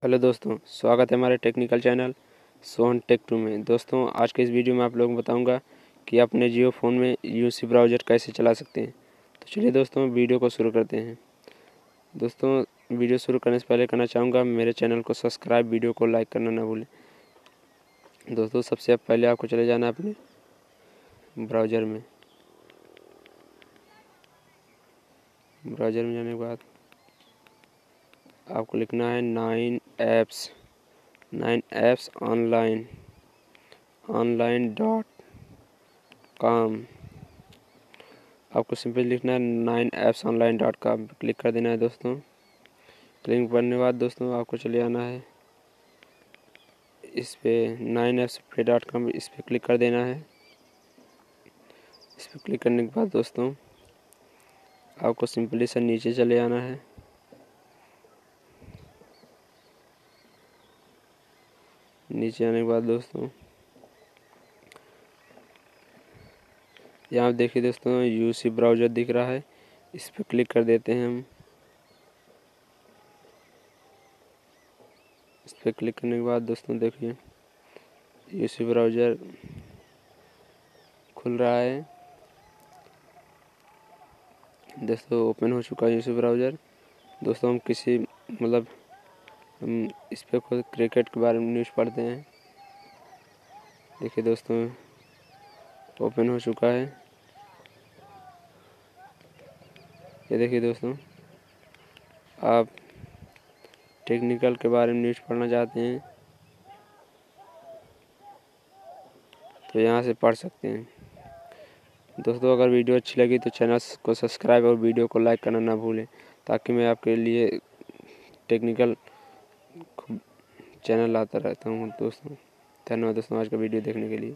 Hello दोस्तों, स्वागत है हमारे टेक्निकल चैनल सोहन टेक 2 में। दोस्तों, आज के इस वीडियो में आप लोगों को बताऊंगा कि अपने जियो फ़ोन में यूसी ब्राउज़र कैसे चला सकते हैं। तो चलिए दोस्तों, वीडियो को शुरू करते हैं। दोस्तों, वीडियो शुरू करने से पहले कहना चाहूँगा मेरे चैनल को सब्सक्राइब, वीडियो को लाइक करना ना भूलें। दोस्तों, सबसे पहले आपको चले जाना है अपने ब्राउज़र में। ब्राउज़र में जाने के बाद आपको लिखना है 9 apps online.com। आपको सिंपल लिखना है 9appsonline.com पर क्लिक कर देना है दोस्तों। क्लिक करने के बाद दोस्तों आपको चले आना है इस पे 9appsplay.com, इस पर क्लिक कर देना है। इस पर क्लिक करने के बाद दोस्तों आपको सिंपली से नीचे चले आना है। नीचे आने के बाद दोस्तों यहाँ देखिए दोस्तों यूसी ब्राउज़र दिख रहा है, इस पर क्लिक कर देते हैं हम। इस पर क्लिक करने के बाद दोस्तों देखिए यूसी ब्राउज़र खुल रहा है। दोस्तों ओपन हो चुका है यूसी ब्राउज़र। दोस्तों हम हम इस पर खुद क्रिकेट के बारे में न्यूज़ पढ़ते हैं। देखिए दोस्तों ओपन हो चुका है। ये देखिए दोस्तों, आप टेक्निकल के बारे में न्यूज़ पढ़ना चाहते हैं तो यहाँ से पढ़ सकते हैं। दोस्तों अगर वीडियो अच्छी लगी तो चैनल को सब्सक्राइब और वीडियो को लाइक करना ना भूलें, ताकि मैं आपके लिए टेक्निकल चैनल लाता रहता हूँ। दोस्तों धन्यवाद दोस्तों आज का वीडियो देखने के लिए।